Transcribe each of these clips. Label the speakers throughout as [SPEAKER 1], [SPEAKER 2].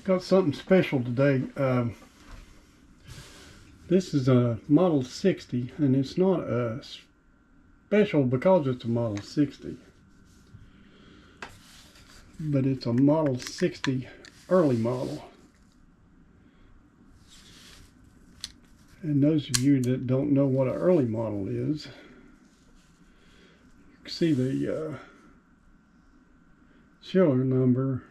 [SPEAKER 1] Got something special today. This is a Model 60, and it's not a special because it's a Model 60, but it's a Model 60 early model. And those of you that don't know what an early model is, you can see the serial number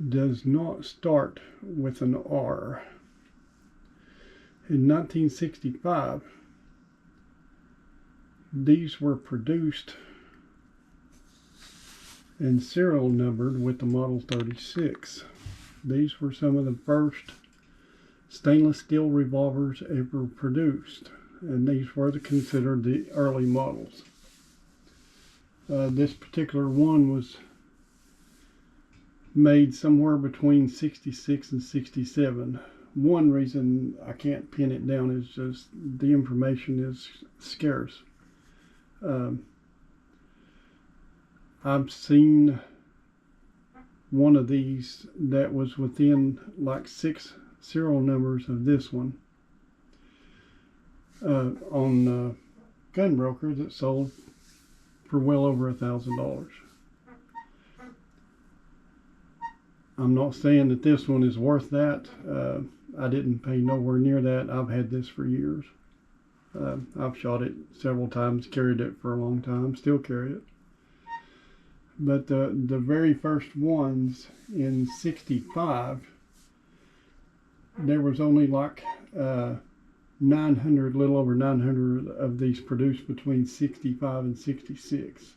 [SPEAKER 1] does not start with an R. In 1965, these were produced and serial numbered with the Model 36. These were some of the first stainless steel revolvers ever produced, and these were considered the early models. This particular one was made somewhere between 66 and 67. One reason I can't pin it down is just the information is scarce. I've seen one of these that was within like 6 serial numbers of this one on Gunbroker that sold for well over $1,000. I'm not saying that this one is worth that. I didn't pay nowhere near that. I've had this for years. I've shot it several times, carried it for a long time, still carry it. But the very first ones in 65, there was only like 900, little over 900 of these produced between 65 and 66.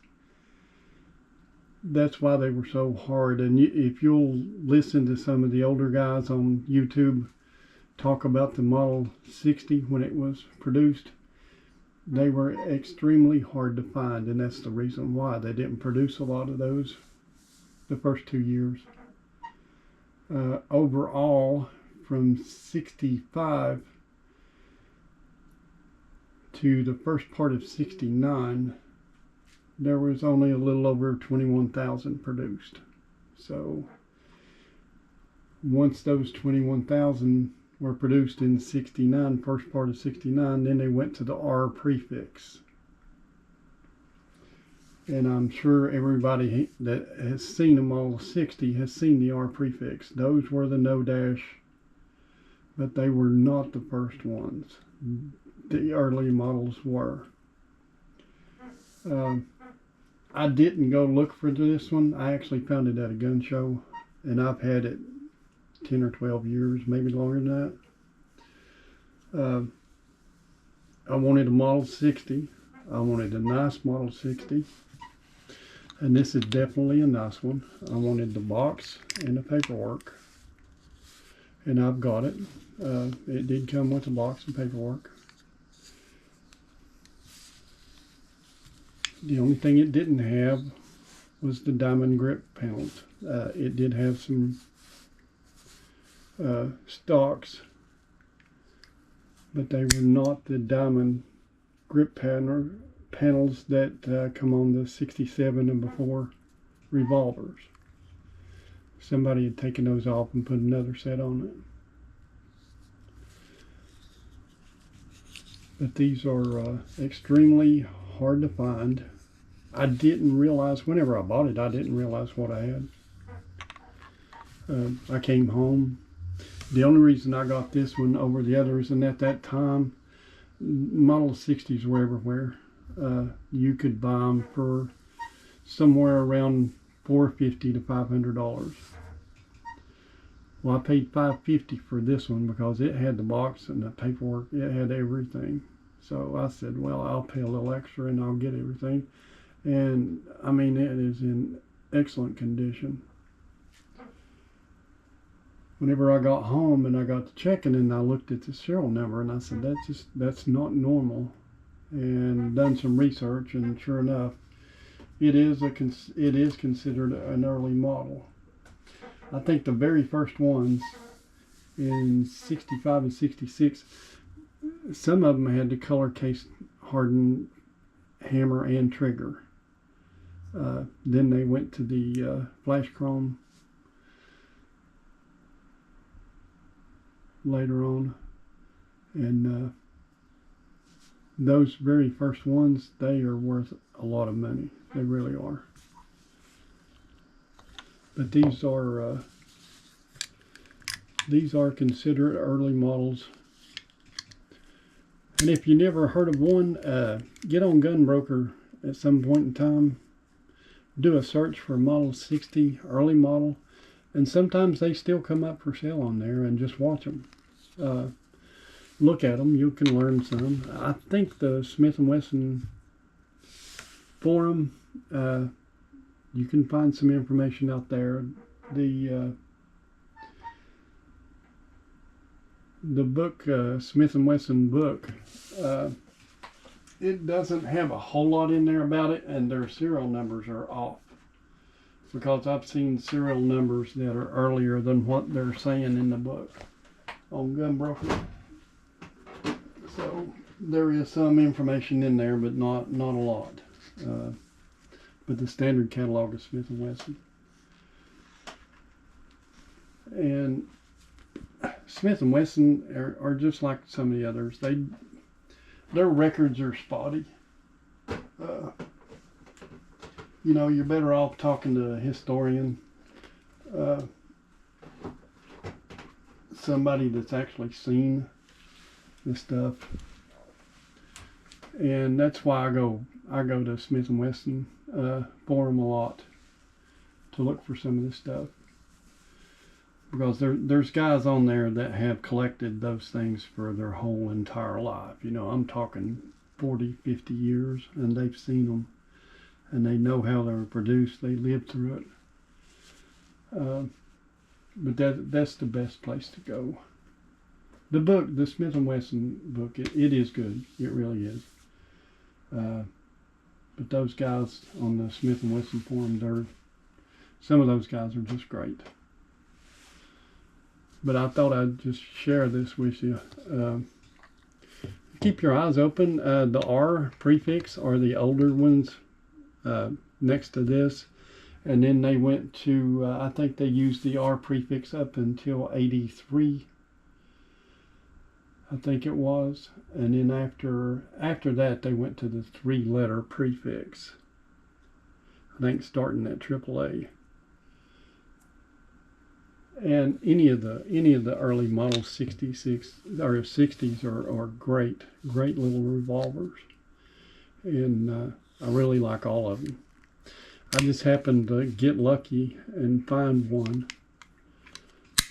[SPEAKER 1] That's why they were so hard. And if you'll listen to some of the older guys on YouTube talk about the Model 60 when it was produced, they were extremely hard to find, and that's the reason why they didn't produce a lot of those the first 2 years. Overall, from 65 to the first part of 69, there was only a little over 21,000 produced. So once those 21,000 were produced in 69, first part of 69, then they went to the R prefix. And I'm sure everybody that has seen a Model 60 has seen the R prefix. Those were the no dash, but they were not the first ones. The early models were. I didn't go look for this one. I actually found it at a gun show, and I've had it 10 or 12 years, maybe longer than that. I wanted a Model 60. I wanted a nice Model 60, and this is definitely a nice one. I wanted the box and the paperwork, and I've got it. It did come with a box and paperwork. The only thing it didn't have was the diamond grip panels. It did have some stocks, but they were not the diamond grip panels that come on the 67 and before revolvers. Somebody had taken those off and put another set on it. But these are extremely hard to find. I didn't realize, whenever I bought it, I didn't realize what I had. I came home. The only reason I got this one over the others, and at that time, Model 60s were everywhere. You could buy them for somewhere around $450 to $500. Well, I paid $550 for this one because it had the box and the paperwork. It had everything. So I said, well, I'll pay a little extra and I'll get everything. And I mean, it is in excellent condition. Whenever I got home and I got to checking, and I looked at the serial number, and I said, that's not normal. And done some research, and sure enough, it is considered an early model. I think the very first ones in 65 and 66, some of them had the color case hardened hammer and trigger. Then they went to the flash chrome later on. And those very first ones, they are worth a lot of money. They really are. But these are considered early models. And if you never heard of one, get on Gunbroker at some point in time. Do a search for Model 60 early model, and sometimes they still come up for sale on there, and just watch them. Look at them. You can learn some. I think the Smith & Wesson forum, you can find some information out there. The book, Smith & Wesson book, it doesn't have a whole lot in there about it, and their serial numbers are off, because I've seen serial numbers that are earlier than what they're saying in the book on Gunbroker. So there is some information in there, but not a lot. But the standard catalog is Smith & Wesson. And Smith & Wesson are just like some of the others. Their records are spotty. You know, you're better off talking to a historian, somebody that's actually seen this stuff. And that's why I go to Smith & Wesson forum a lot to look for some of this stuff. Because there's guys on there that have collected those things for their whole entire life. You know, I'm talking 40, 50 years, and they've seen them, and they know how they were produced. They lived through it. But that's the best place to go. The book, the Smith & Wesson book, it is good. It really is. But those guys on the Smith & Wesson forum, some of those guys are just great. But I thought I'd just share this with you. Keep your eyes open. The R prefix are the older ones next to this. And then they went to, I think they used the R prefix up until 83. I think it was. And then after that, they went to the 3-letter prefix. I think starting at AAA. And any of the early Model 66 or 60s are great little revolvers, and I really like all of them. I just happened to get lucky and find one,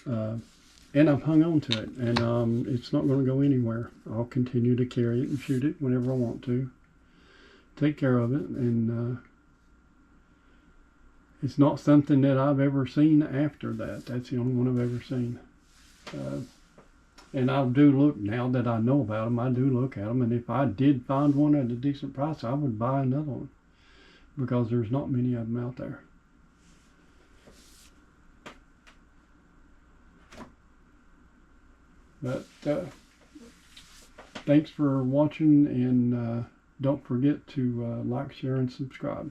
[SPEAKER 1] and I've hung on to it, and it's not going to go anywhere. I'll continue to carry it and shoot it whenever I want to, take care of it, and it's not something that I've ever seen after that. That's the only one I've ever seen. And I do look, now that I know about them, I do look at them. And if I did find one at a decent price, I would buy another one, because there's not many of them out there. But thanks for watching, and don't forget to like, share, and subscribe.